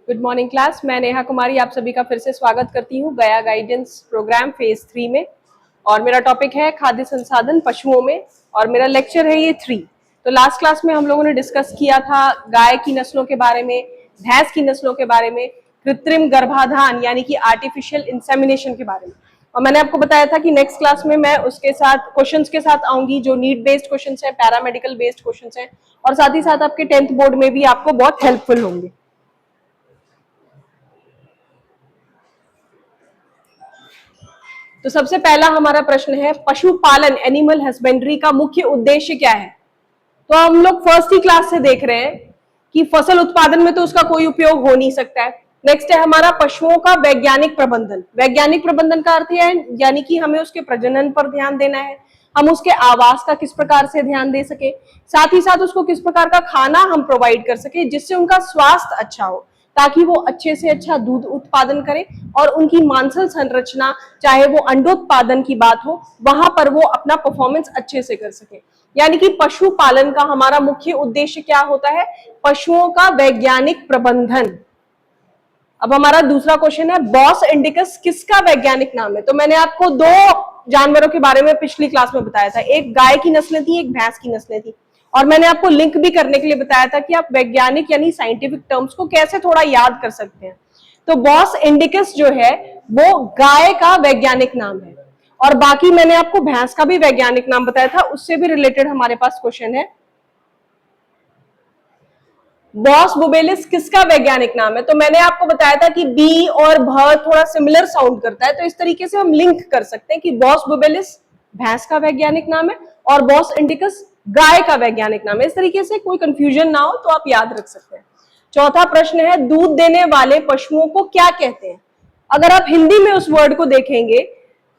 Good morning class. मैं नेहा कुमारी आप सभी का फिर से स्वागत करती हूँ गया गाइडेंस प्रोग्राम फेज 3 में। और मेरा टॉपिक है खाद्य संसाधन पशुओं में और मेरा लेक्चर है ये 3। तो लास्ट क्लास में हम लोगों ने डिस्कस किया था गाय की नस्लों के बारे में, भैंस की नस्लों के बारे में, कृत्रिम गर्भाधान यानी कि आर्टिफिशियल इंसेमिनेशन के बारे में। और मैंने आपको बताया था कि नेक्स्ट क्लास में मैं उसके साथ क्वेश्चंस के साथ आऊंगी जो नीड बेस्ड क्वेश्चंस हैं, पैरामेडिकल बेस्ड क्वेश्चंस हैं और साथ ही साथ आपके 10th बोर्ड में भी आपको बहुत हेल्पफुल होंगे। तो सबसे पहला हमारा प्रश्न है पशुपालन एनिमल हस्बेंड्री का मुख्य उद्देश्य क्या है। तो हम लोग फर्स्ट ही क्लास से देख रहे हैं कि फसल उत्पादन में तो उसका कोई उपयोग हो नहीं सकता है। नेक्स्ट है हमारा पशुओं का वैज्ञानिक प्रबंधन। वैज्ञानिक प्रबंधन का अर्थ है यानी कि हमें उसके प्रजनन पर ध्यान देना है, हम उसके आवास का किस प्रकार से ध्यान दे सके, साथ ही साथ उसको किस प्रकार का खाना हम प्रोवाइड कर सके जिससे उनका स्वास्थ्य अच्छा हो, ताकि वो अच्छे से अच्छा दूध उत्पादन करें और उनकी मांसल संरचना, चाहे वो अंडोत्पादन की बात हो, वहां पर वो अपना परफॉर्मेंस अच्छे से कर सके। यानी कि पशुपालन का हमारा मुख्य उद्देश्य क्या होता है? पशुओं का वैज्ञानिक प्रबंधन। अब हमारा दूसरा क्वेश्चन है बॉस इंडिकस किसका वैज्ञानिक नाम है। तो मैंने आपको दो जानवरों के बारे में पिछली क्लास में बताया था, एक गाय की नस्लें थी, एक भैंस की नस्लें थी, और मैंने आपको लिंक भी करने के लिए बताया था कि आप वैज्ञानिक यानी साइंटिफिक टर्म्स को कैसे थोड़ा याद कर सकते हैं। तो बॉस इंडिकस जो है वो गाय का वैज्ञानिक नाम है, और बाकी मैंने आपको भैंस का भी वैज्ञानिक नाम बताया था, उससे भी रिलेटेड हमारे पास क्वेश्चन है बॉस बुबेलिस किसका वैज्ञानिक नाम है। तो मैंने आपको बताया था कि बी और भ थोड़ा सिमिलर साउंड करता है, तो इस तरीके से हम लिंक कर सकते हैं कि बॉस बुबेलिस भैंस का वैज्ञानिक नाम है और बॉस इंडिकस गाय का वैज्ञानिक नाम है। इस तरीके से कोई कंफ्यूजन ना हो तो आप याद रख सकते हैं। चौथा प्रश्न है दूध देने वाले पशुओं को क्या कहते हैं। अगर आप हिंदी में उस वर्ड को देखेंगे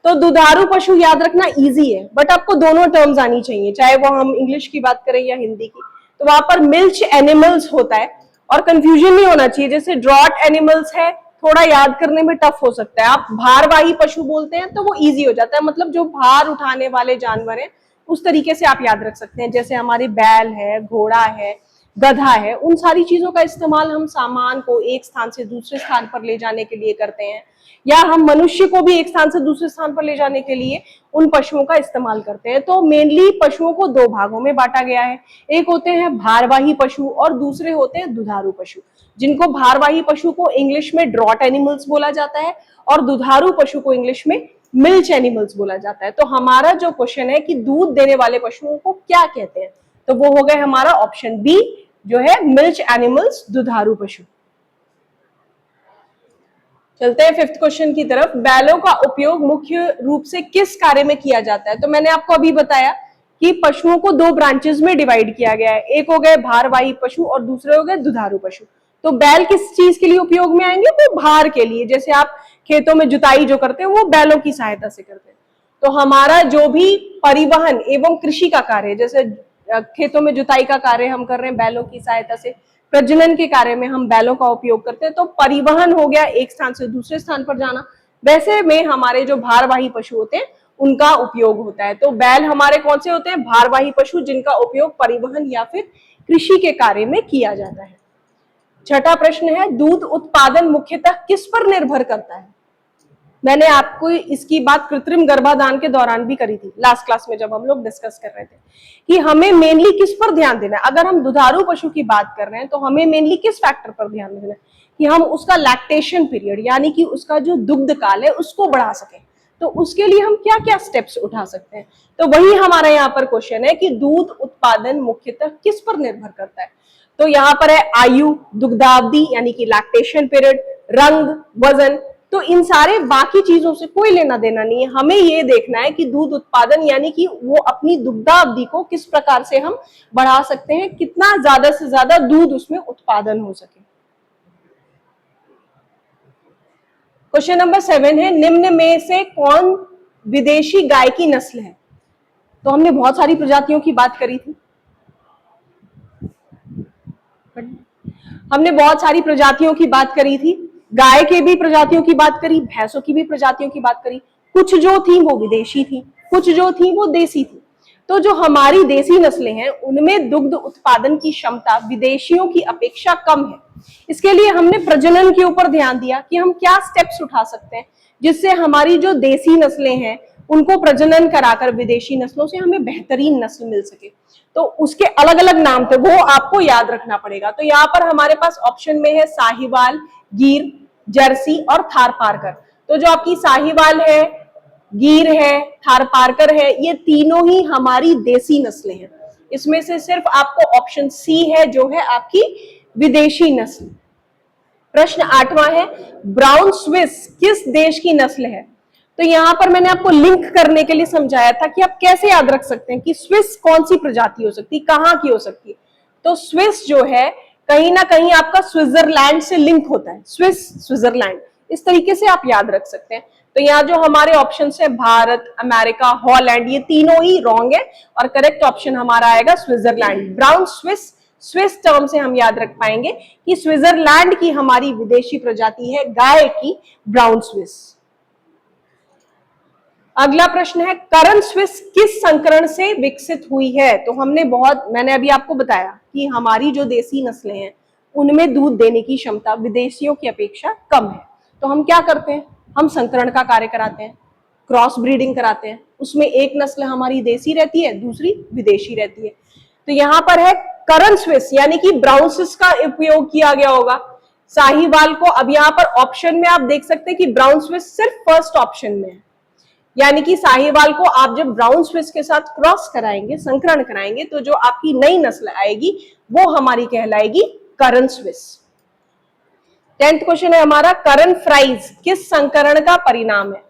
तो दुधारू पशु याद रखना इजी है, बट आपको दोनों टर्म्स आनी चाहिए, चाहे वो हम इंग्लिश की बात करें या हिंदी की। तो वहां पर मिल्च एनिमल्स होता है और कंफ्यूजन नहीं होना चाहिए। जैसे ड्रॉट एनिमल्स है, थोड़ा याद करने में टफ हो सकता है। आप भारवाही पशु बोलते हैं तो वो इजी हो जाता है, मतलब जो भार उठाने वाले जानवर हैं उस तरीके से आप याद रख सकते हैं। जैसे हमारी बैल है, घोड़ा है, गधा है, उन सारी चीजों का इस्तेमाल हम सामान को एक स्थान से दूसरे स्थान पर ले जाने के लिए करते हैं, या हम मनुष्य को भी एक स्थान से दूसरे स्थान पर ले जाने के लिए उन पशुओं का इस्तेमाल करते हैं। तो मेनली पशुओं को दो भागों में बांटा गया है, एक होते हैं भारवाही पशु और दूसरे होते हैं दुधारू पशु, जिनको भारवाही पशु को इंग्लिश में ड्रॉट एनिमल्स बोला जाता है और दुधारू पशु को इंग्लिश में मिल्च एनिमल्स बोला जाता है। तो हमारा जो क्वेश्चन है कि दूध देने वाले पशुओं को क्या कहते हैं, तो वो हो गए हमारा ऑप्शन बी जो है मिल्च एनिमल्स, दुधारू पशु। चलते हैं फिफ्थ क्वेश्चन की तरफ। बैलों का उपयोग मुख्य रूप से किस कार्य में किया जाता है। तो मैंने आपको अभी बताया कि पशुओं को दो ब्रांचेस में डिवाइड किया गया है, एक हो गए भारवाही पशु और दूसरे हो गए दुधारू पशु। तो बैल किस चीज के लिए उपयोग में आएंगे? वो भार के लिए। जैसे आप खेतों में जुताई जो करते हैं वो बैलों की सहायता से करते हैं। तो हमारा जो भी परिवहन एवं कृषि का कार्य है, जैसे खेतों में जुताई का कार्य हम कर रहे हैं बैलों की सहायता से, प्रजनन के कार्य में हम बैलों का उपयोग करते हैं। तो परिवहन हो गया एक स्थान से दूसरे स्थान पर जाना, वैसे में हमारे जो भारवाही पशु होते हैं उनका उपयोग होता है। तो बैल हमारे कौन से होते हैं? भारवाही पशु, जिनका उपयोग परिवहन या फिर कृषि के कार्य में किया जाता है। छठा प्रश्न है दूध उत्पादन मुख्यतः किस पर निर्भर करता है। मैंने आपको इसकी बात कृत्रिम गर्भाधान के दौरान भी करी थी लास्ट क्लास में, जब हम लोग डिस्कस कर रहे थे कि हमें मेनली किस पर ध्यान देना है। अगर हम दुधारू पशु की बात कर रहे हैं तो हमें मेनली किस फैक्टर पर ध्यान देना है कि हम उसका लैक्टेशन पीरियड यानी कि उसका जो दुग्ध काल है उसको बढ़ा सकें। तो उसके लिए हम क्या क्या स्टेप्स उठा सकते हैं। तो वही हमारा यहाँ पर क्वेश्चन है कि दूध उत्पादन मुख्यतः किस पर निर्भर करता है। तो यहाँ पर है आयु, दुग्धावधि यानी कि लैक्टेशन पीरियड, रंग, वजन। तो इन सारे बाकी चीजों से कोई लेना देना नहीं है, हमें ये देखना है कि दूध उत्पादन यानी कि वो अपनी दुग्धावधि को किस प्रकार से हम बढ़ा सकते हैं, कितना ज्यादा से ज्यादा दूध उसमें उत्पादन हो सके। क्वेश्चन नंबर 7 है निम्न में से कौन विदेशी गाय की नस्ल है। तो हमने बहुत सारी प्रजातियों की बात करी थी, हमने बहुत सारी प्रजातियों की बात करी थी, गाय के भी प्रजातियों की बात करी, भैंसों की भी प्रजातियों की बात करी। कुछ जो थी वो विदेशी थी, कुछ जो थी वो देसी थी। तो जो हमारी देसी नस्लें हैं उनमें दुग्ध उत्पादन की क्षमता विदेशियों की अपेक्षा कम है। इसके लिए हमने प्रजनन के ऊपर ध्यान दिया कि हम क्या स्टेप्स उठा सकते हैं जिससे हमारी जो देसी नस्लें हैं उनको प्रजनन कराकर विदेशी नस्लों से हमें बेहतरीन नस्ल मिल सके। तो उसके अलग अलग नाम थे, वो आपको याद रखना पड़ेगा। तो यहाँ पर हमारे पास ऑप्शन में है साहिवाल, गिर, जर्सी और थारपारकर। तो जो आपकी साहिवाल है, गिर है, थारपारकर है, ये तीनों ही हमारी देसी नस्लें हैं। इसमें से सिर्फ आपको ऑप्शन सी है जो है आपकी विदेशी नस्ल। प्रश्न 8वां है, ब्राउन स्विस किस देश की नस्ल है? तो यहां पर मैंने आपको लिंक करने के लिए समझाया था कि आप कैसे याद रख सकते हैं कि स्विस कौन सी प्रजाति हो सकती है, कहां की हो सकती है। तो स्विस जो है कहीं ना कहीं आपका स्विट्जरलैंड से लिंक होता है, स्विस स्विट्जरलैंड, इस तरीके से आप याद रख सकते हैं। तो यहाँ जो हमारे ऑप्शन है भारत, अमेरिका, हॉलैंड, ये तीनों ही रॉन्ग है और करेक्ट ऑप्शन हमारा आएगा Switzerland. Brown Swiss, Swiss term से हम याद रख पाएंगे कि स्विट्जरलैंड की हमारी विदेशी प्रजाति है गाय की ब्राउन स्विस। अगला प्रश्न है, करन स्विस किस संकरण से विकसित हुई है? तो मैंने अभी आपको बताया कि हमारी जो देसी नस्लें हैं उनमें दूध देने की क्षमता विदेशियों की अपेक्षा कम है। तो हम क्या करते हैं, हम संकरण का कार्य कराते हैं, क्रॉस ब्रीडिंग कराते हैं। उसमें एक नस्ल हमारी देसी रहती है, दूसरी विदेशी रहती है। तो यहाँ पर है करन स्विस यानी कि ब्राउन स्विस का उपयोग किया गया होगा। साहिवाल को अब यहाँ पर ऑप्शन में आप देख सकते हैं कि ब्राउन स्विस सिर्फ फर्स्ट ऑप्शन में है, यानी कि साहिवाल को आप जब ब्राउन स्विस के साथ क्रॉस कराएंगे, संकरण कराएंगे, तो जो आपकी नई नस्ल आएगी वो हमारी कहलाएगी करन स्विस। 10th क्वेश्चन है हमारा, करन फ्राइज किस संकरण का परिणाम है?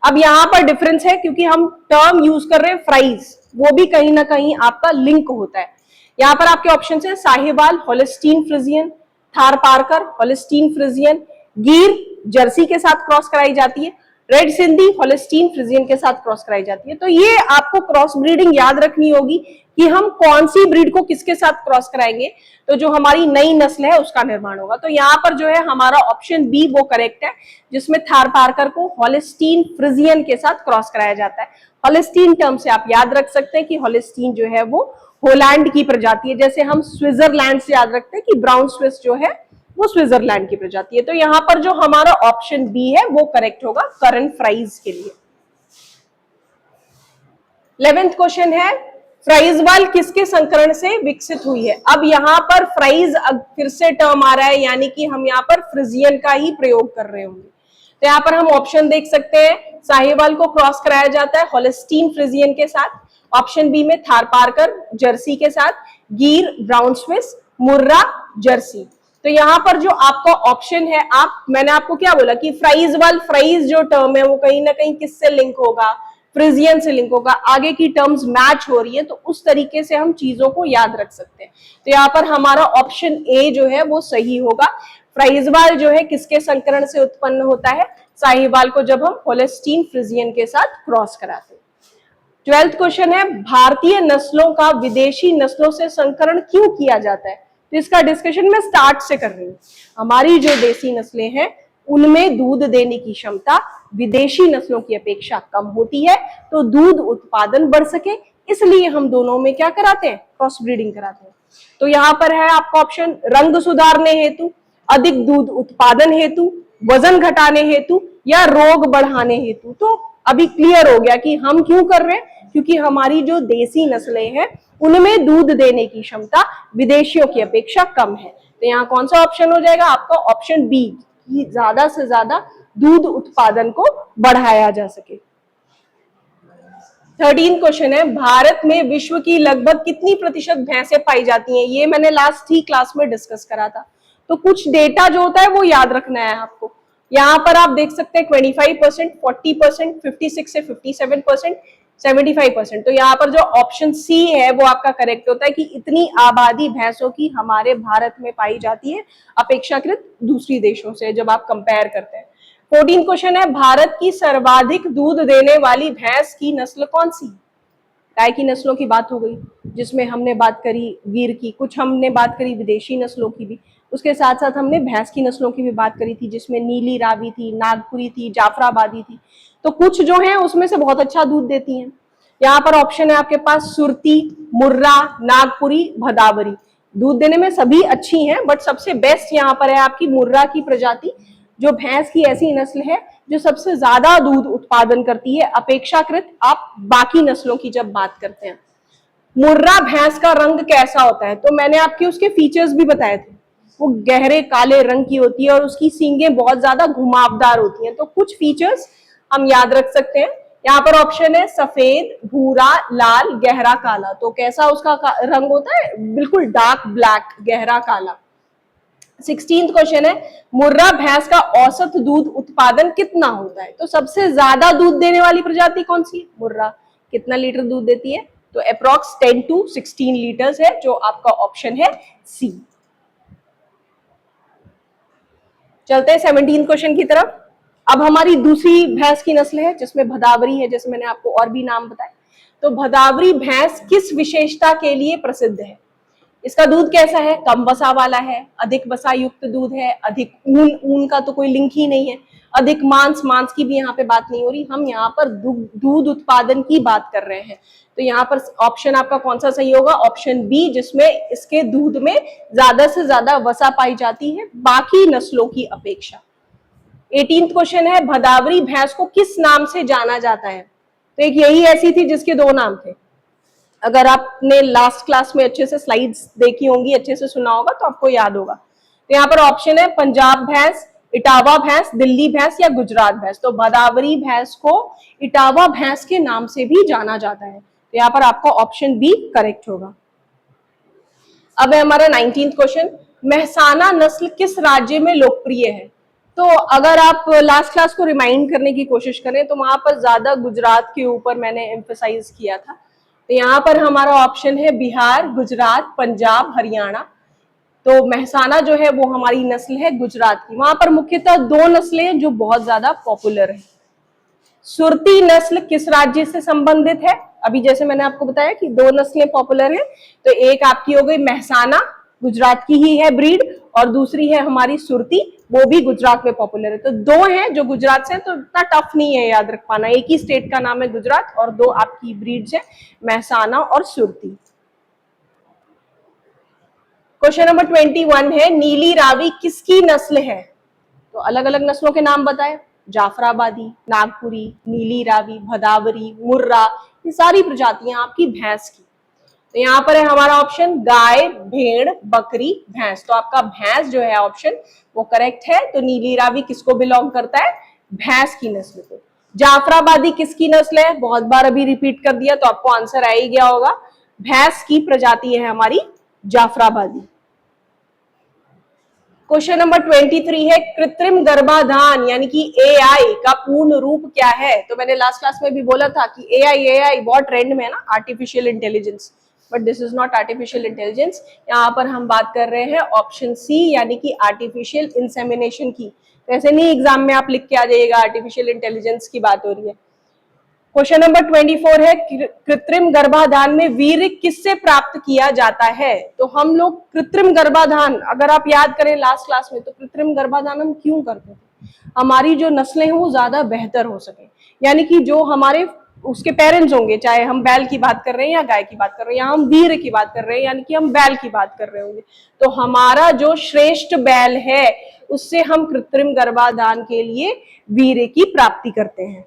अब यहां पर डिफरेंस है क्योंकि हम टर्म यूज कर रहे हैं फ्राइज, वो भी कहीं ना कहीं आपका लिंक होता है। यहां पर आपके ऑप्शन है Sahiwal, Holstein Friesian, Tharparkar, Holstein Friesian, Gir Jersey के साथ क्रॉस कराई जाती है, रेड सिंधी होलिस्टीन फ्रिजियन के साथ क्रॉस कराई जाती है। तो ये आपको क्रॉस ब्रीडिंग याद रखनी होगी कि हम कौन सी ब्रीड को किसके साथ क्रॉस कराएंगे तो जो हमारी नई नस्ल है उसका निर्माण होगा। तो यहाँ पर जो है हमारा ऑप्शन बी वो करेक्ट है, जिसमें थारपारकर को होलिस्टीन फ्रिजियन के साथ क्रॉस कराया जाता है। होलिस्टीन टर्म से आप याद रख सकते हैं कि होलिस्टीन जो है वो होलैंड की प्रजाति है, जैसे हम स्विट्जरलैंड से याद रखते हैं कि ब्राउन स्विस जो है वो स्विट्जरलैंड की प्रजाति है। तो यहाँ पर जो हमारा ऑप्शन बी है वो करेक्ट होगा करन फ्राइज के लिए। 11th क्वेश्चन है, फ्राइजवाल किसके संकरण से विकसित हुई है? अब यहाँ पर फ्राइज फिर से टर्म आ रहा है, यानी कि हम यहाँ पर फ्रिजियन का ही प्रयोग कर रहे होंगे। तो यहाँ पर हम ऑप्शन देख सकते हैं, साहिवाल को क्रॉस कराया जाता है होलिस्टीन फ्रिजियन के साथ, ऑप्शन बी में थारपारकर जर्सी के साथ, गिर ब्राउन स्विस, मुर्रा जर्सी। तो यहाँ पर जो आपका ऑप्शन है, मैंने आपको क्या बोला कि फ्राइजवाल, फ्राइज जो टर्म है वो कहीं ना कहीं किससे लिंक होगा, फ्रिजियन से लिंक होगा, आगे की टर्म्स मैच हो रही है, तो उस तरीके से हम चीजों को याद रख सकते हैं। तो यहाँ पर हमारा ऑप्शन ए जो है वो सही होगा। फ्राइजवाल जो है किसके संकरण से उत्पन्न होता है? साहिवाल को जब हम होलिस्टीन फ्रिजियन के साथ क्रॉस कराते हैं। 12th क्वेश्चन है, भारतीय नस्लों का विदेशी नस्लों से संकरण क्यों किया जाता है? तो इसका डिस्कशन मैं स्टार्ट से कर रही हूँ। हमारी जो देसी नस्लें हैं उनमें दूध देने की क्षमता विदेशी नस्लों की अपेक्षा कम होती है, तो दूध उत्पादन बढ़ सके इसलिए हम दोनों में क्या कराते हैं, क्रॉस ब्रीडिंग कराते हैं। तो यहाँ पर है आपका ऑप्शन रंग सुधारने हेतु, अधिक दूध उत्पादन हेतु, वजन घटाने हेतु या रोग बढ़ाने हेतु। तो अभी क्लियर हो गया कि हम क्यों कर रहे हैं, क्योंकि हमारी जो देसी नस्लें हैं उनमें दूध देने की क्षमता विदेशियों की अपेक्षा कम है। तो यहाँ कौन सा ऑप्शन हो जाएगा आपका? ऑप्शन बी, कि ज्यादा से ज्यादा दूध उत्पादन को बढ़ाया जा सके। 13 क्वेश्चन है, भारत में विश्व की लगभग कितनी प्रतिशत भैंसें पाई जाती हैं? ये मैंने लास्ट ही क्लास में डिस्कस करा था। तो कुछ डेटा जो होता है वो याद रखना है आपको। यहाँ पर आप देख सकते हैं 25%, 40%, 56 से 57%, 75%। तो यहाँ पर जो ऑप्शन सी है वो आपका करेक्ट होता है कि इतनी आबादी भैंसों की हमारे भारत में पाई जाती है अपेक्षाकृत दूसरी देशों से जब आप कंपेयर करते हैं। 14 क्वेश्चन है, भारत की सर्वाधिक दूध देने वाली भैंस की नस्ल कौन सी? गाय की नस्लों की बात हो गई, जिसमें हमने बात करी गिर की, कुछ हमने बात करी विदेशी नस्लों की भी, उसके साथ साथ हमने भैंस की नस्लों की भी बात करी थी, जिसमें नीली रावी थी, नागपुरी थी, जाफराबादी थी। तो कुछ जो है उसमें से बहुत अच्छा दूध देती हैं। यहाँ पर ऑप्शन है आपके पास सुरती, मुर्रा, नागपुरी, भदावरी। दूध देने में सभी अच्छी हैं, बट सबसे बेस्ट यहाँ पर है आपकी मुर्रा की प्रजाति, जो भैंस की ऐसी नस्ल है जो सबसे ज्यादा दूध उत्पादन करती है अपेक्षाकृत आप बाकी नस्लों की जब बात करते हैं। मुर्रा भैंस का रंग कैसा होता है, तो मैंने आपके उसके फीचर्स भी बताए थे, वो गहरे काले रंग की होती है और उसकी सींगें बहुत ज्यादा घुमावदार होती हैं। तो कुछ फीचर्स हम याद रख सकते हैं। यहाँ पर ऑप्शन है सफेद, भूरा, लाल, गहरा काला। तो कैसा उसका रंग होता है, बिल्कुल डार्क ब्लैक, गहरा काला। 16th क्वेश्चन है मुर्रा भैंस का औसत दूध उत्पादन कितना होता है, तो सबसे ज्यादा दूध देने वाली प्रजाति कौन सी है, मुर्रा। कितना लीटर दूध देती है, तो अप्रॉक्स 10 to 16 लीटर्स है, जो आपका ऑप्शन है सी। चलते हैं 17th क्वेश्चन की तरफ। अब हमारी दूसरी भैंस की नस्ल है जिसमें भदावरी है, जैसे मैंने आपको और भी नाम बताए। तो भदावरी भैंस किस विशेषता के लिए प्रसिद्ध है, इसका दूध कैसा है, कम वसा वाला है, अधिक वसा युक्त दूध है, अधिक ऊन, ऊन का तो कोई लिंक ही नहीं है, अधिक मांस, मांस की भी यहाँ पे बात नहीं हो रही, हम यहाँ पर दूध उत्पादन की बात कर रहे हैं। तो यहाँ पर ऑप्शन आपका कौन सा सही होगा, ऑप्शन बी, जिसमें इसके दूध में ज्यादा से ज्यादा वसा पाई जाती है बाकी नस्लों की अपेक्षा। 18th क्वेश्चन है भदावरी भैंस को किस नाम से जाना जाता है, तो एक यही ऐसी थी जिसके दो नाम थे। अगर आपने लास्ट क्लास में अच्छे से स्लाइड्स देखी होंगी, अच्छे से सुना होगा तो आपको याद होगा। तो यहाँ पर ऑप्शन है पंजाब भैंस, इटावा भैंस, दिल्ली भैंस या गुजरात भैंस। तो भदावरी भैंस को इटावा भैंस के नाम से भी जाना जाता है। तो यहाँ पर आपका ऑप्शन बी करेक्ट होगा। अब है हमारा 19th क्वेश्चन, मेहसाना नस्ल किस राज्य में लोकप्रिय है। तो अगर आप लास्ट क्लास को रिमाइंड करने की कोशिश करें तो वहां पर ज्यादा गुजरात के ऊपर मैंने एम्फेसाइज किया था। तो यहाँ पर हमारा ऑप्शन है बिहार, गुजरात, पंजाब, हरियाणा। तो मेहसाना जो है वो हमारी नस्ल है गुजरात की। वहां पर मुख्यतः दो नस्लें जो बहुत ज्यादा पॉपुलर है। सुरती नस्ल किस राज्य से संबंधित है, अभी जैसे मैंने आपको बताया कि दो नस्लें पॉपुलर हैं, तो एक आपकी हो गई मेहसाना, गुजरात की ही है ब्रीड, और दूसरी है हमारी सुरती, वो भी गुजरात में पॉपुलर है। तो दो हैं जो गुजरात से हैं, तो इतना टफ नहीं है याद रख पाना, एक ही स्टेट का नाम है गुजरात और दो आपकी ब्रीड्स है मेहसाना और सुरती। क्वेश्चन नंबर 21 है नीली रावी किसकी नस्ल है, तो अलग अलग नस्लों के नाम बताए, जाफराबादी, नागपुरी, नीली रावी, भदावरी, मुर्रा, ये सारी प्रजातियां आपकी भैंस की। तो यहाँ पर है हमारा ऑप्शन गाय, भेड़, बकरी, भैंस। तो आपका भैंस जो है ऑप्शन वो करेक्ट है। तो नीली रावी किसको बिलोंग करता है, भैंस की नस्ल को। जाफराबादी किसकी नस्ल है, बहुत बार अभी रिपीट कर दिया तो आपको आंसर आ ही गया होगा, भैंस की प्रजाति है हमारी जाफराबादी। क्वेश्चन नंबर 23 है कृत्रिम गर्भाधान यानी कि एआई का पूर्ण रूप क्या है। तो मैंने लास्ट क्लास में भी बोला था कि एआई बहुत ट्रेंड में है ना, artificial intelligence, but this is not artificial intelligence. यहाँ पर हम बात कर रहे हैं ऑप्शन सी यानी कि आर्टिफिशियल इंसेमिनेशन की। तो ऐसे नहीं एग्जाम में आप लिख के आ जाइएगा आर्टिफिशियल इंटेलिजेंस की बात हो रही है। क्वेश्चन नंबर 24 है कृत्रिम गर्भाधान में वीर्य किससे प्राप्त किया जाता है। तो हम लोग कृत्रिम गर्भाधान, अगर आप याद करें लास्ट क्लास में, तो कृत्रिम गर्भाधान हम क्यों करते थे, हमारी जो नस्लें हैं वो ज्यादा बेहतर हो सके, यानी कि जो हमारे उसके पेरेंट्स होंगे, चाहे हम बैल की बात कर रहे हैं या गाय की बात कर रहे हैं, या हम वीर्य की बात कर रहे हैं यानी कि हम बैल की बात कर रहे होंगे, तो हमारा जो श्रेष्ठ बैल है उससे हम कृत्रिम गर्भाधान के लिए वीर्य की प्राप्ति करते हैं।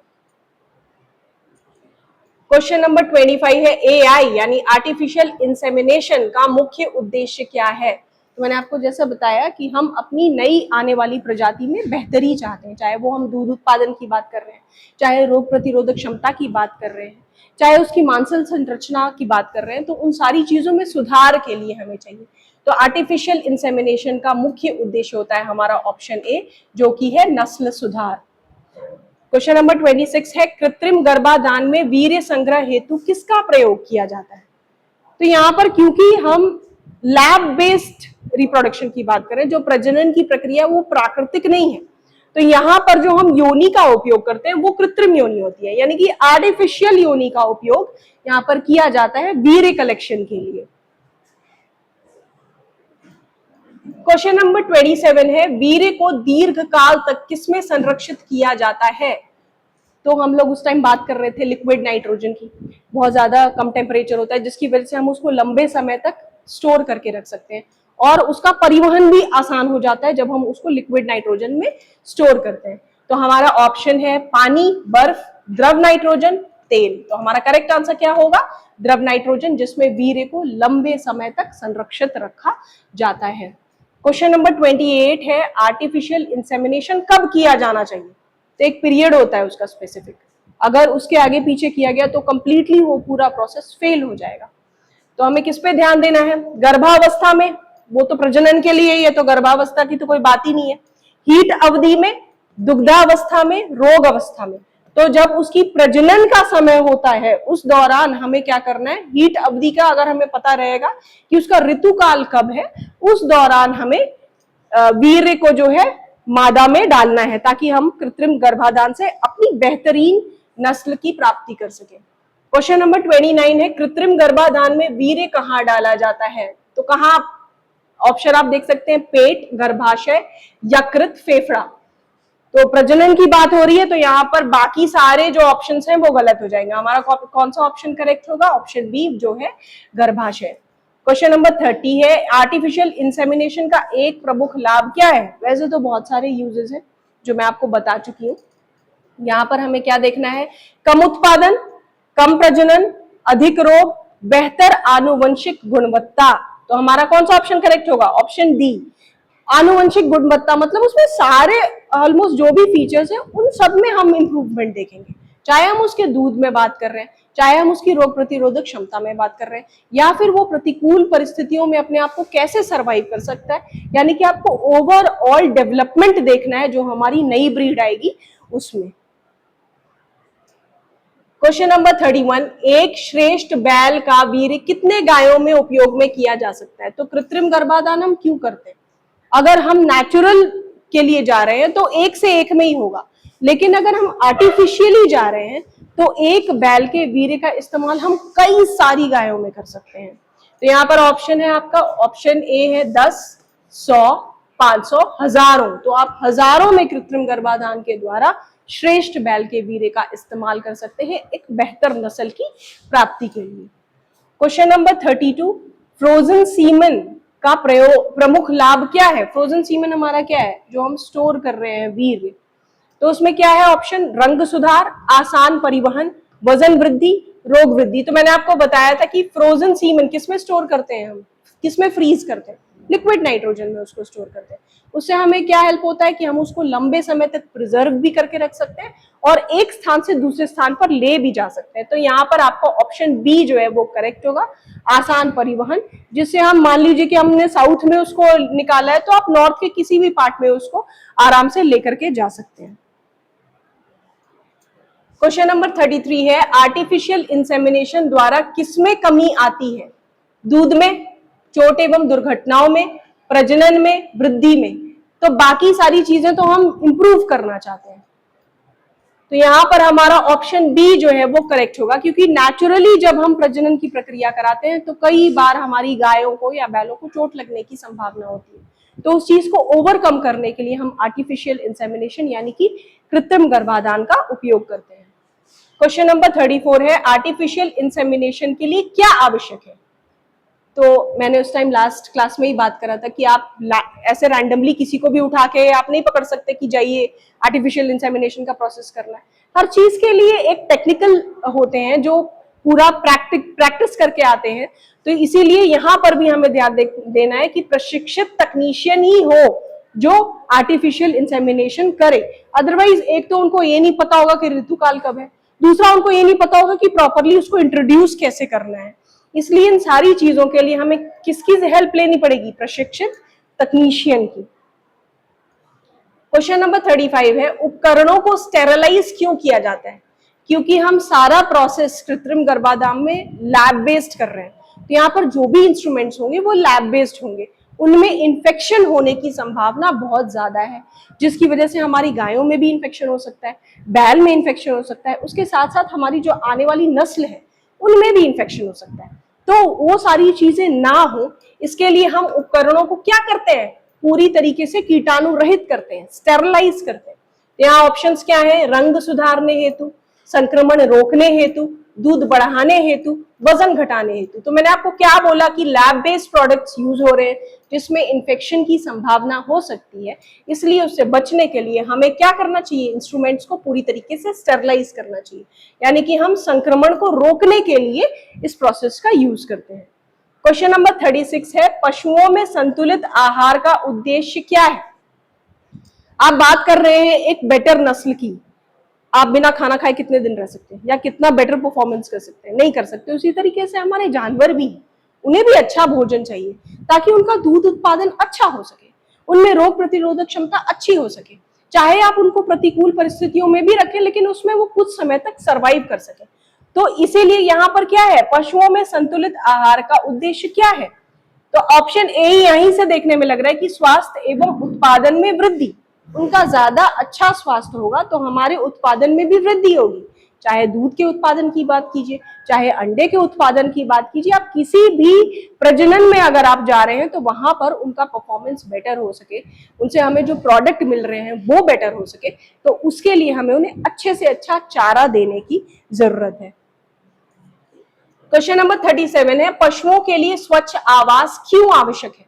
क्वेश्चन नंबर 25 है एआई यानी आर्टिफिशियल इंसेमिनेशन का मुख्य उद्देश्य क्या है। तो मैंने आपको जैसा बताया कि हम अपनी नई आने वाली प्रजाति में बेहतरी चाहते हैं, चाहे वो हम दूध उत्पादन की बात कर रहे हैं, चाहे रोग प्रतिरोधक क्षमता की बात कर रहे हैं, चाहे उसकी मांसल संरचना की बात कर रहे हैं, तो उन सारी चीजों में सुधार के लिए हमें चाहिए। तो आर्टिफिशियल इंसेमिनेशन का मुख्य उद्देश्य होता है हमारा ऑप्शन ए, जो कि है नस्ल सुधार। क्वेश्चन नंबर 26 है कृत्रिम गर्भाधान में वीर्य संग्रह हेतु किसका प्रयोग किया जाता है। तो यहाँ पर क्योंकि हम लैब बेस्ड रिप्रोडक्शन की बात करें, जो प्रजनन की प्रक्रिया वो प्राकृतिक नहीं है, तो यहाँ पर जो हम योनि का उपयोग करते हैं वो कृत्रिम योनि होती है, यानी कि आर्टिफिशियल योनि का उपयोग यहाँ पर किया जाता है वीर्य कलेक्शन के लिए। क्वेश्चन नंबर 27 है वीर्य को दीर्घ काल तक किसमें संरक्षित किया जाता है। तो हम लोग उस टाइम बात कर रहे थे लिक्विड नाइट्रोजन की। बहुत ज्यादा कम टेम्परेचर होता है जिसकी वजह से हम उसको लंबे समय तक स्टोर करके रख सकते हैं और उसका परिवहन भी आसान हो जाता है जब हम उसको लिक्विड नाइट्रोजन में स्टोर करते हैं। तो हमारा ऑप्शन है पानी, बर्फ, द्रव नाइट्रोजन, तेल। तो हमारा करेक्ट आंसर क्या होगा? द्रव नाइट्रोजन, जिसमें वीर्य को लंबे समय तक संरक्षित रखा जाता है। क्वेश्चन नंबर 28 है आर्टिफिशियल इंसेमिनेशन कब किया जाना चाहिए? तो एक पीरियड होता है उसका स्पेसिफिक, अगर उसके आगे पीछे किया गया तो कंप्लीटली वो पूरा प्रोसेस फेल हो जाएगा। तो हमें किस पे ध्यान देना है? गर्भावस्था में, वो तो प्रजनन के लिए ही है तो गर्भावस्था की तो कोई बात ही नहीं है। हीट अवधि में, दुग्धावस्था में, रोग अवस्था में। तो जब उसकी प्रजनन का समय होता है उस दौरान हमें क्या करना है? हीट अवधि का अगर हमें पता रहेगा कि उसका ऋतुकाल कब है, उस दौरान हमें वीर्य को जो है मादा में डालना है ताकि हम कृत्रिम गर्भाधान से अपनी बेहतरीन नस्ल की प्राप्ति कर सके। क्वेश्चन नंबर 29 है कृत्रिम गर्भाधान में वीर्य कहाँ डाला जाता है? तो कहाँ? ऑप्शन आप देख सकते हैं, पेट, गर्भाशय, यकृत, फेफड़ा। तो प्रजनन की बात हो रही है तो यहाँ पर बाकी सारे जो ऑप्शंस हैं वो गलत हो जाएंगे। हमारा कौन सा ऑप्शन करेक्ट होगा? ऑप्शन बी जो है गर्भाशय। क्वेश्चन नंबर 30 है आर्टिफिशियल इंसेमिनेशन का एक प्रमुख लाभ क्या है? वैसे तो बहुत सारे यूजेस हैं जो मैं आपको बता चुकी हूँ। यहाँ पर हमें क्या देखना है? कम उत्पादन, कम प्रजनन, अधिक रोग, बेहतर आनुवंशिक गुणवत्ता। तो हमारा कौन सा ऑप्शन करेक्ट होगा? ऑप्शन डी, आनुवंशिक गुणवत्ता। मतलब उसमें सारे ऑलमोस्ट जो भी फीचर्स हैं उन सब में हम इंप्रूवमेंट देखेंगे, चाहे हम उसके दूध में बात कर रहे हैं, चाहे हम उसकी रोग प्रतिरोधक क्षमता में बात कर रहे हैं, या फिर वो प्रतिकूल परिस्थितियों में अपने आप को कैसे सरवाइव कर सकता है। यानी कि आपको ओवरऑल डेवलपमेंट देखना है जो हमारी नई ब्रीड आएगी उसमें। क्वेश्चन नंबर 31, एक श्रेष्ठ बैल का वीर्य कितने गायों में उपयोग में किया जा सकता है? तो कृत्रिम गर्भाधान हम क्यों करते हैं? अगर हम नेचुरल के लिए जा रहे हैं तो एक से एक में ही होगा, लेकिन अगर हम आर्टिफिशियली जा रहे हैं तो एक बैल के वीर्य का इस्तेमाल हम कई सारी गायों में कर सकते हैं। तो यहाँ पर ऑप्शन है आपका, ऑप्शन ए है 10, 100, 500, हजारों। तो आप हजारों में कृत्रिम गर्भाधान के द्वारा श्रेष्ठ बैल के वीर्य का इस्तेमाल कर सकते हैं एक बेहतर नस्ल की प्राप्ति के लिए। क्वेश्चन नंबर 32, फ्रोजन सीमन का प्रमुख लाभ क्या है? फ्रोजन सीमन हमारा क्या है? जो हम स्टोर कर रहे हैं वीर्य। तो उसमें क्या है ऑप्शन? रंग सुधार, आसान परिवहन, वजन वृद्धि, रोग वृद्धि। तो मैंने आपको बताया था कि फ्रोजन सीमन किसमें स्टोर करते हैं हम? किसमें फ्रीज करते हैं? लिक्विड नाइट्रोजन में उसको स्टोर करते हैं। उससे हमें क्या हेल्प होता है कि हम उसको लंबे समय तक प्रिजर्व भी करके रख सकते हैं और एक स्थान से दूसरे स्थान पर ले भी जा सकते हैं। तो यहाँ पर आपका ऑप्शन बी जो है वो करेक्ट होगा, आसान परिवहन, जिससे हम मान लीजिए कि हमने साउथ में उसको निकाला है तो आप नॉर्थ के किसी भी पार्ट में उसको आराम से लेकर के जा सकते हैं। क्वेश्चन नंबर 33 है आर्टिफिशियल इंसेमिनेशन द्वारा किसमें कमी आती है? दूध में, चोट एवं दुर्घटनाओं में, प्रजनन में, वृद्धि में। तो बाकी सारी चीजें तो हम इंप्रूव करना चाहते हैं, तो यहां पर हमारा ऑप्शन बी जो है वो करेक्ट होगा, क्योंकि नेचुरली जब हम प्रजनन की प्रक्रिया कराते हैं तो कई बार हमारी गायों को या बैलों को चोट लगने की संभावना होती है। तो उस चीज को ओवरकम करने के लिए हम आर्टिफिशियल इंसेमिनेशन यानी कि कृत्रिम गर्भाधान का उपयोग करते हैं। क्वेश्चन नंबर 34 है आर्टिफिशियल इंसेमिनेशन के लिए क्या आवश्यक है? तो मैंने उस टाइम लास्ट क्लास में ही बात करा था कि आप ऐसे रैंडमली किसी को भी उठा के आप नहीं पकड़ सकते कि जाइए आर्टिफिशियल इंसेमिनेशन का प्रोसेस करना है। हर चीज के लिए एक टेक्निकल होते हैं जो पूरा प्रैक्टिस करके आते हैं। तो इसीलिए यहाँ पर भी हमें ध्यान देना है कि प्रशिक्षित तकनीशियन ही हो जो आर्टिफिशियल इंसेमिनेशन करे। अदरवाइज एक तो उनको ये नहीं पता होगा कि ऋतुकाल कब है, दूसरा उनको ये नहीं पता होगा कि प्रॉपरली उसको इंट्रोड्यूस कैसे करना है। इसलिए इन सारी चीजों के लिए हमें किसकी हेल्प लेनी पड़ेगी? प्रशिक्षित तकनीशियन की। क्वेश्चन नंबर 35 है उपकरणों को स्टेरलाइज क्यों किया जाता है? क्योंकि हम सारा प्रोसेस कृत्रिम गर्भाधान में लैब बेस्ड कर रहे हैं, तो यहाँ पर जो भी इंस्ट्रूमेंट्स होंगे वो लैब बेस्ड होंगे, उनमें इन्फेक्शन होने की संभावना बहुत ज्यादा है, जिसकी वजह से हमारी गायों में भी इन्फेक्शन हो सकता है, बैल में इन्फेक्शन हो सकता है, उसके साथ साथ हमारी जो आने वाली नस्ल है उनमें भी इन्फेक्शन हो सकता है। तो वो सारी चीजें ना हो इसके लिए हम उपकरणों को क्या करते हैं? पूरी तरीके से कीटाणु रहित करते हैं, स्टेरलाइज करते हैं। यहाँ ऑप्शंस क्या है? रंग सुधारने हेतु, संक्रमण रोकने हेतु, दूध बढ़ाने हेतु, वजन घटाने हेतु। तो मैंने आपको क्या बोला कि लैब बेस्ड प्रोडक्ट्स यूज हो रहे हैं जिसमें इन्फेक्शन की संभावना हो सकती है, इसलिए उससे बचने के लिए हमें क्या करना चाहिए? इंस्ट्रूमेंट्स को पूरी तरीके से स्टेरलाइज करना चाहिए, यानी कि हम संक्रमण को रोकने के लिए इस प्रोसेस का यूज करते हैं। क्वेश्चन नंबर 36 है, पशुओं में संतुलित आहार का उद्देश्य क्या है? आप बात कर रहे हैं एक बेटर नस्ल की, आप बिना खाना खाए कितने दिन रह सकते हैं या कितना बेटर परफॉर्मेंस कर सकते हैं? नहीं कर सकते। उसी तरीके से हमारे जानवर भी, उन्हें भी अच्छा भोजन चाहिए ताकि उनका दूध उत्पादन अच्छा हो सके, उनमें रोग प्रतिरोधक क्षमता अच्छी हो सके। चाहे आप उनको प्रतिकूल परिस्थितियों में भी रखें, लेकिन उसमें वो कुछ समय तक सर्वाइव कर सके। तो इसीलिए यहाँ पर क्या है? पशुओं में संतुलित आहार का उद्देश्य क्या है? तो ऑप्शन ए यहीं से देखने में लग रहा है कि स्वास्थ्य एवं उत्पादन में वृद्धि। उनका ज्यादा अच्छा स्वास्थ्य होगा तो हमारे उत्पादन में भी वृद्धि होगी। चाहे दूध के उत्पादन की बात कीजिए, चाहे अंडे के उत्पादन की बात कीजिए, आप किसी भी प्रजनन में अगर आप जा रहे हैं तो वहां पर उनका परफॉर्मेंस बेटर हो सके, उनसे हमें जो प्रोडक्ट मिल रहे हैं वो बेटर हो सके, तो उसके लिए हमें उन्हें अच्छे से अच्छा चारा देने की जरूरत है। क्वेश्चन नंबर 37 है, पशुओं के लिए स्वच्छ आवास क्यों आवश्यक है?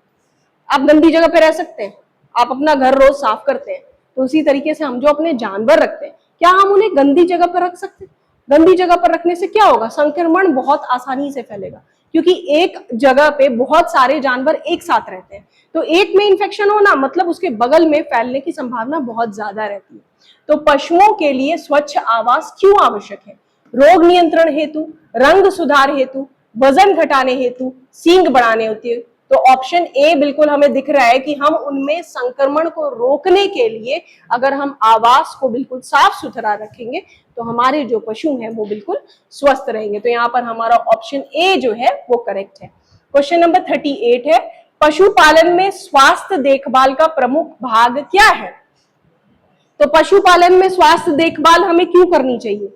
आप गंदी जगह पे रह सकते हैं, आप अपना घर रोज साफ करते हैं, तो उसी तरीके से हम जो अपने जानवर रखते हैं, क्या हम उन्हें गंदी जगह पर रख सकते हैं? गंदी जगह पर रखने से क्या होगा? संक्रमण बहुत आसानी से फैलेगा, क्योंकि एक जगह पे बहुत सारे जानवर एक साथ रहते हैं, तो एक में इंफेक्शन होना मतलब उसके बगल में फैलने की संभावना बहुत ज्यादा रहती है। तो पशुओं के लिए स्वच्छ आवास क्यों आवश्यक है? रोग नियंत्रण हेतु, रंग सुधार हेतु, वजन घटाने हेतु, सींग बढ़ाने हेतु। तो ऑप्शन ए बिल्कुल हमें दिख रहा है कि हम उनमें संक्रमण को रोकने के लिए अगर हम आवास को बिल्कुल साफ सुथरा रखेंगे तो हमारे जो पशु हैं वो बिल्कुल स्वस्थ रहेंगे। तो यहाँ पर हमारा ऑप्शन ए जो है वो करेक्ट है। क्वेश्चन नंबर 38 है, पशुपालन में स्वास्थ्य देखभाल का प्रमुख भाग क्या है? तो पशुपालन में स्वास्थ्य देखभाल हमें क्यों करनी चाहिए?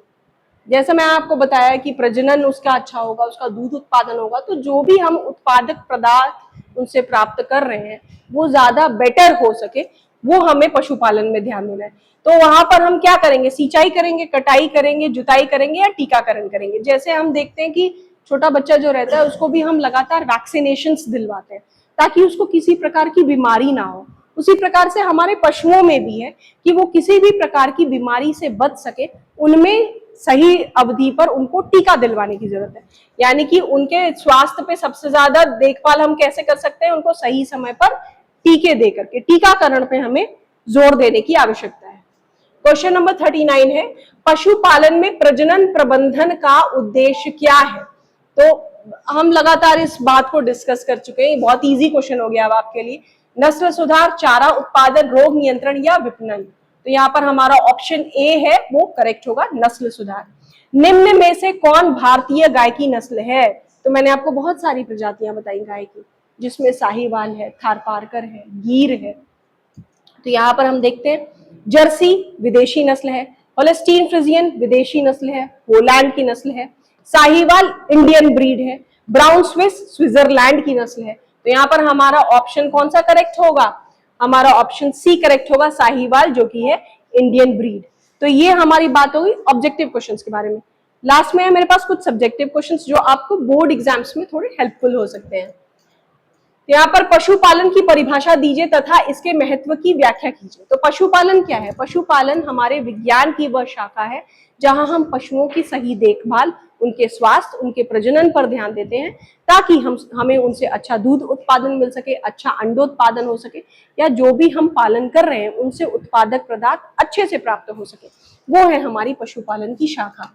जैसा मैं आपको बताया कि प्रजनन उसका अच्छा होगा, उसका दूध उत्पादन होगा, तो जो भी हम उत्पादक पदार्थ उनसे प्राप्त कर रहे हैं वो ज्यादा बेटर हो सके, वो हमें पशुपालन में ध्यान देना है। तो वहां पर हम क्या करेंगे? सिंचाई करेंगे, कटाई करेंगे, जुताई करेंगे या टीकाकरण करेंगे। जैसे हम देखते हैं कि छोटा बच्चा जो रहता है उसको भी हम लगातार वैक्सीनेशंस दिलवाते हैं ताकि उसको किसी प्रकार की बीमारी ना हो। उसी प्रकार से हमारे पशुओं में भी है कि वो किसी भी प्रकार की बीमारी से बच सके, उनमें सही अवधि पर उनको टीका दिलवाने की जरूरत है। यानी कि उनके स्वास्थ्य पे सबसे ज्यादा देखभाल हम कैसे कर सकते हैं? उनको सही समय पर टीके दे करके, टीकाकरण पे हमें जोर देने की आवश्यकता है। क्वेश्चन नंबर 39 है, पशुपालन में प्रजनन प्रबंधन का उद्देश्य क्या है? तो हम लगातार इस बात को डिस्कस कर चुके हैं, बहुत इजी क्वेश्चन हो गया अब आपके लिए। नस्ल सुधार, चारा उत्पादन, रोग नियंत्रण या विपणन। तो यहाँ पर हमारा ऑप्शन ए है वो करेक्ट होगा, नस्ल सुधार। निम्न में से कौन भारतीय गाय की नस्ल है? तो मैंने आपको बहुत सारी प्रजातियां बताई गाय की, जिसमें साहीवाल है, थारपारकर है, गीर है। तो यहाँ पर हम देखते हैं जर्सी विदेशी नस्ल है, होल्स्टीन फ्रिजियन विदेशी नस्ल है, होलैंड की नस्ल है, साहीवाल इंडियन ब्रीड है, ब्राउन स्विस स्विट्जरलैंड की नस्ल है। तो यहाँ पर हमारा ऑप्शन कौन सा करेक्ट होगा? हमारा ऑप्शन सी करेक्ट होगा, साहीवाल, जो कि है इंडियन ब्रीड। तो ये हमारी बात होगी ऑब्जेक्टिव क्वेश्चंस के बारे में। लास्ट में है मेरे पास कुछ सब्जेक्टिव क्वेश्चंस जो आपको बोर्ड एग्जाम्स में थोड़े हेल्पफुल हो सकते हैं। यहाँ पर पशुपालन की परिभाषा दीजिए तथा इसके महत्व की व्याख्या कीजिए। तो पशुपालन क्या है? पशुपालन हमारे विज्ञान की वह शाखा है जहां हम पशुओं की सही देखभाल, उनके स्वास्थ्य, उनके प्रजनन पर ध्यान देते हैं ताकि हमें उनसे अच्छा दूध उत्पादन मिल सके, अच्छा अंडोत्पादन हो सके, या जो भी हम पालन कर रहे हैं उनसे उत्पादक पदार्थ अच्छे से प्राप्त हो सके। वो है हमारी पशुपालन की शाखा।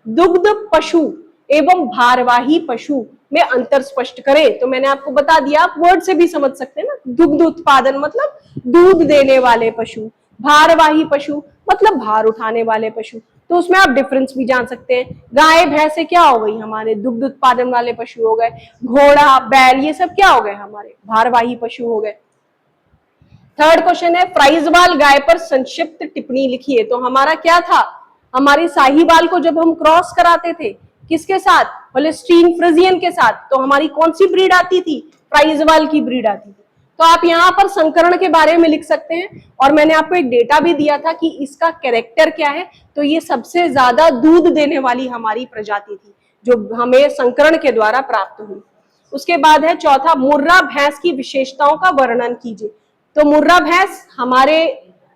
दुग्ध पशु एवं भारवाही पशु में अंतर स्पष्ट करें। तो मैंने आपको बता दिया, आप वर्ड से भी समझ सकते हैं ना। दुग्ध उत्पादन मतलब दूध देने वाले पशु, भारवाही पशु मतलब भार उठाने वाले पशु। तो उसमें आप डिफरेंस भी जान सकते हैं। गाय भैंसे क्या हो गई? हमारे दुग्ध उत्पादन वाले पशु हो गए। घोड़ा, बैल, ये सब क्या हो गए? हमारे भारवाही पशु हो गए। थर्ड क्वेश्चन है, फ्राइजवाल गाय पर संक्षिप्त टिप्पणी लिखिए। तो हमारा क्या था? हमारी साहीवाल को जब हम क्रॉस कराते थे किसके साथ? होल्स्टीन फ्रिजियन के साथ, तो हमारी कौन सी ब्रीड आती थी? फ्राइजवाल की ब्रीड आती थी। तो आप यहाँ पर संकरण के बारे में लिख सकते हैं, और मैंने आपको एक डेटा भी दिया था कि इसका कैरेक्टर क्या है। तो ये सबसे ज्यादा दूध देने वाली हमारी प्रजाति थी जो हमें संकरण के द्वारा प्राप्त हुई। उसके बाद है चौथा, मुर्रा भैंस की विशेषताओं का वर्णन कीजिए। तो मुर्रा भैंस हमारे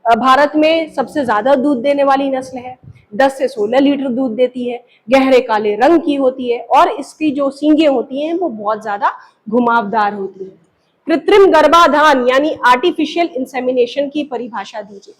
भारत में सबसे ज्यादा दूध देने वाली नस्ल है। 10 से 16 लीटर दूध देती है, गहरे काले रंग की होती है, और इसकी जो सींगें होती हैं वो बहुत ज्यादा घुमावदार होती है। कृत्रिम गर्भाधान यानी आर्टिफिशियल इंसेमिनेशन की परिभाषा दीजिए।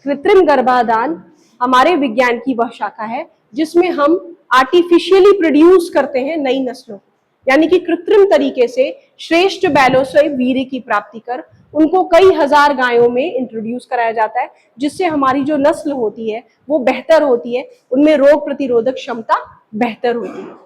कृत्रिम गर्भाधान हमारे विज्ञान की वह शाखा है जिसमें हम आर्टिफिशियली प्रोड्यूस करते हैं नई नस्लों को, यानी कि कृत्रिम तरीके से श्रेष्ठ बैलों से वीर्य की प्राप्ति कर उनको कई हजार गायों में इंट्रोड्यूस कराया जाता है, जिससे हमारी जो नस्ल होती है वो बेहतर होती है, उनमें रोग प्रतिरोधक क्षमता बेहतर होती है।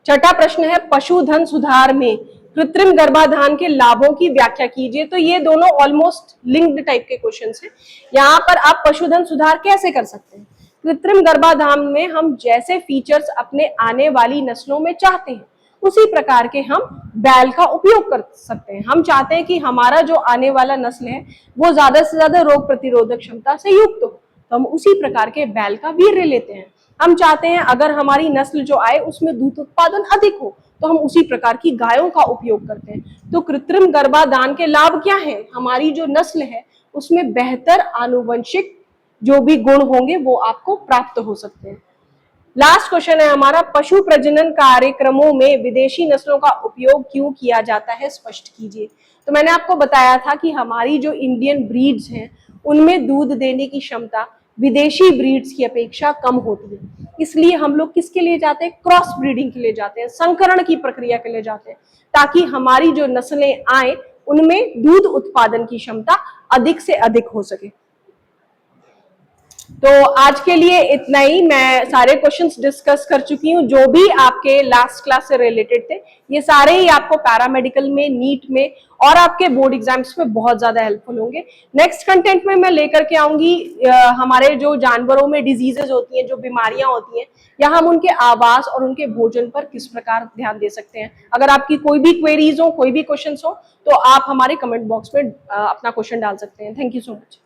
छठा प्रश्न है, पशुधन सुधार में कृत्रिम गर्भाधान के लाभों की व्याख्या कीजिए। तो ये दोनों ऑलमोस्ट लिंक्ड टाइप के क्वेश्चंस हैं। यहाँ पर आप पशुधन सुधार कैसे कर सकते हैं? कृत्रिम गर्भाधान में हम जैसे फीचर्स अपने आने वाली नस्लों में चाहते हैं उसी प्रकार के हम बैल का उपयोग कर सकते हैं। हम चाहते हैं कि हमारा जो आने वाला नस्ल है वो ज्यादा से ज्यादा रोग प्रतिरोधक क्षमता से युक्त हो, तो हम उसी प्रकार के बैल का वीर्य लेते हैं। हम चाहते हैं अगर हमारी नस्ल जो आए उसमें दूध उत्पादन अधिक हो, तो हम उसी प्रकार की गायों का उपयोग करते हैं। तो कृत्रिम गर्भाधान के लाभ क्या है? हमारी जो नस्ल है उसमें बेहतर आनुवंशिक जो भी गुण होंगे वो आपको प्राप्त हो सकते हैं। लास्ट क्वेश्चन है हमारा, पशु प्रजनन कार्यक्रमों में विदेशी नस्लों का उपयोग क्यों किया जाता है, स्पष्ट कीजिए। तो मैंने आपको बताया था कि हमारी जो इंडियन ब्रीड्स हैं उनमें दूध देने की क्षमता विदेशी ब्रीड्स की अपेक्षा कम होती है, इसलिए हम लोग किसके लिए जाते हैं? क्रॉस ब्रीडिंग के लिए जाते हैं, संकरण की प्रक्रिया के लिए जाते हैं, ताकि हमारी जो नस्लें आए उनमें दूध उत्पादन की क्षमता अधिक से अधिक हो सके। तो आज के लिए इतना ही। मैं सारे क्वेश्चंस डिस्कस कर चुकी हूँ जो भी आपके लास्ट क्लास से रिलेटेड थे। ये सारे ही आपको पैरामेडिकल में, नीट में और आपके बोर्ड एग्जाम्स में बहुत ज्यादा हेल्पफुल होंगे। नेक्स्ट कंटेंट में मैं लेकर के आऊंगी हमारे जो जानवरों में डिजीजेज होती हैं, जो बीमारियां होती हैं, या हम उनके आवास और उनके भोजन पर किस प्रकार ध्यान दे सकते हैं। अगर आपकी कोई भी क्वेरीज हो, कोई भी क्वेश्चन हो, तो आप हमारे कमेंट बॉक्स में अपना क्वेश्चन डाल सकते हैं। Thank you so much.